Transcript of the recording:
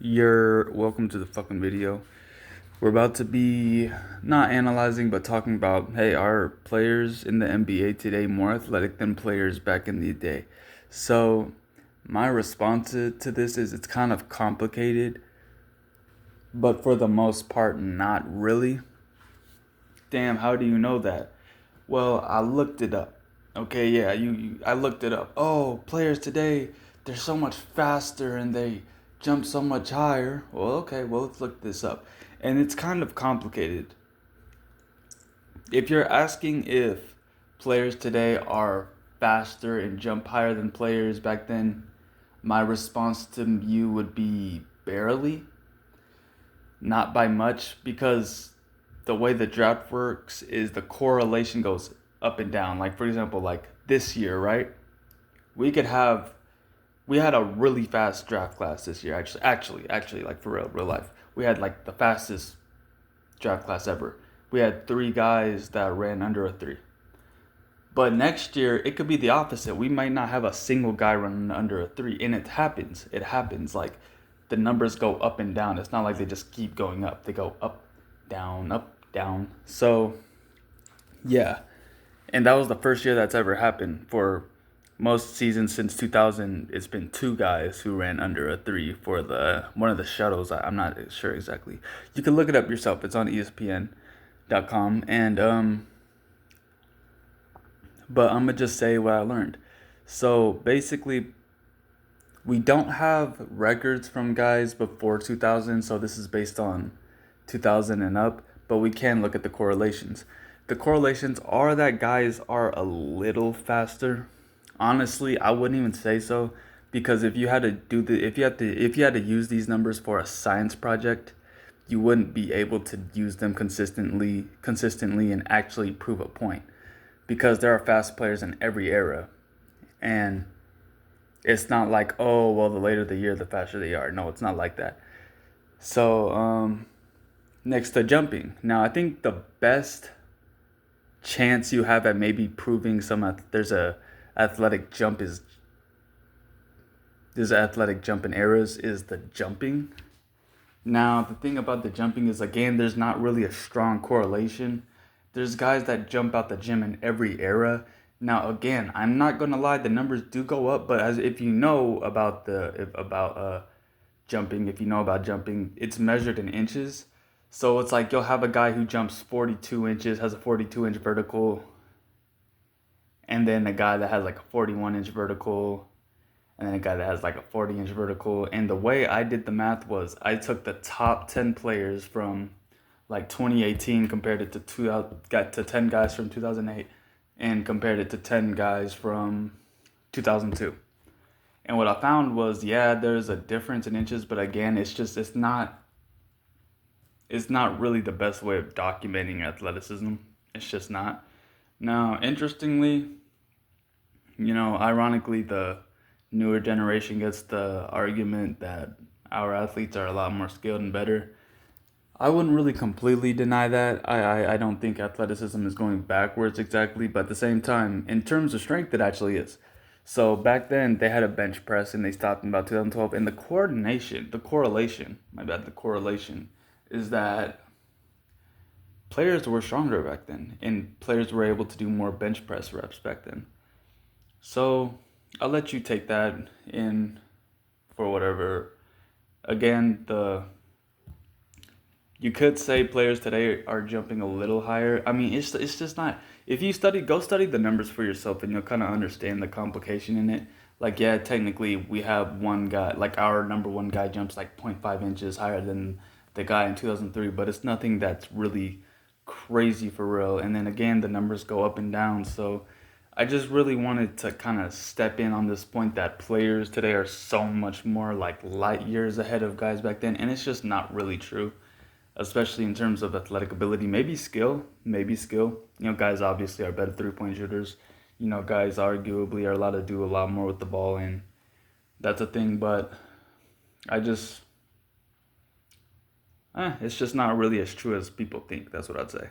You're welcome to the fucking video. We're about to be not analyzing, but talking about, hey, are players in the NBA today more athletic than players back in the day? So, my response to this is it's kind of complicated, but for the most part, not really. Damn, how do you know that? Well, I looked it up. Okay, yeah, I looked it up. Oh, players today, they're so much faster and they jump so much higher. Well, okay, well, let's look this up. And it's kind of complicated. If you're asking if players today are faster and jump higher than players back then, my response to you would be barely, not by much, because the way the draft works is the correlation goes up and down. Like, for example, like this year, right? We could have we had a really fast draft class this year. Actually, like for real life, we had like the fastest draft class ever. We had three guys that ran under a three. But next year it could be the opposite. We might not have a single guy running under a three, and it happens. It happens. Like the numbers go up and down. It's not like they just keep going up. They go up, down, up, down. So yeah, and that was the first year that's ever happened for most seasons since 2000. It's been two guys who ran under a three for the one of the shuttles. I'm not sure exactly. You can look it up yourself. It's on ESPN.com. And but I'm gonna just say what I learned. So basically, we don't have records from guys before 2000. So this is based on 2000 and up. But we can look at the correlations. The correlations are that guys are a little faster. Honestly, I wouldn't even say so, because if you had to do the if you had to use these numbers for a science project, you wouldn't be able to use them consistently and actually prove a point, because there are fast players in every era, and it's not like, oh well, the later the year the faster they are. No, it's not like that. So next to jumping. Now I think the best chance you have at maybe proving there's a athletic jump is there's an athletic jump in eras is the jumping. Now the thing about the jumping is, again, there's not really a strong correlation. There's guys that jump out the gym in every era. Now again, I'm not gonna lie, the numbers do go up, but as if you know about jumping, if you know about jumping, it's measured in inches. So it's like you'll have a guy who jumps 42 inches, has a 42-inch vertical, and then a guy that has like a 41-inch vertical, and then a guy that has like a 40-inch vertical. And the way I did the math was I took the top 10 players from like 2018, compared it to got to 10 guys from 2008, and compared it to 10 guys from 2002. And what I found was, yeah, there's a difference in inches, but again, it's not really the best way of documenting athleticism. It's just not. Now, interestingly, ironically, the newer generation gets the argument that our athletes are a lot more skilled and better. I wouldn't really completely deny that. I don't think athleticism is going backwards exactly, but at the same time, in terms of strength, it actually is. So back then, they had a bench press and they stopped in about 2012. And the correlation is that players were stronger back then, and players were able to do more bench press reps back then. So I'll let you take that in for whatever. Again, you could say players today are jumping a little higher. I mean, it's just not. If you go study the numbers for yourself, and you'll kind of understand the complication in it. Like, yeah, technically we have one guy, like our number one guy jumps like 0.5 inches higher than the guy in 2003, but it's nothing that's really crazy for real. And then again, the numbers go up and down. So I just really wanted to kind of step in on this point that players today are so much more like light years ahead of guys back then, and it's just not really true, especially in terms of athletic ability. Maybe skill, maybe skill. Guys obviously are better three-point shooters. Guys arguably are allowed to do a lot more with the ball, and that's a thing. But I just, it's just not really as true as people think. That's what I'd say.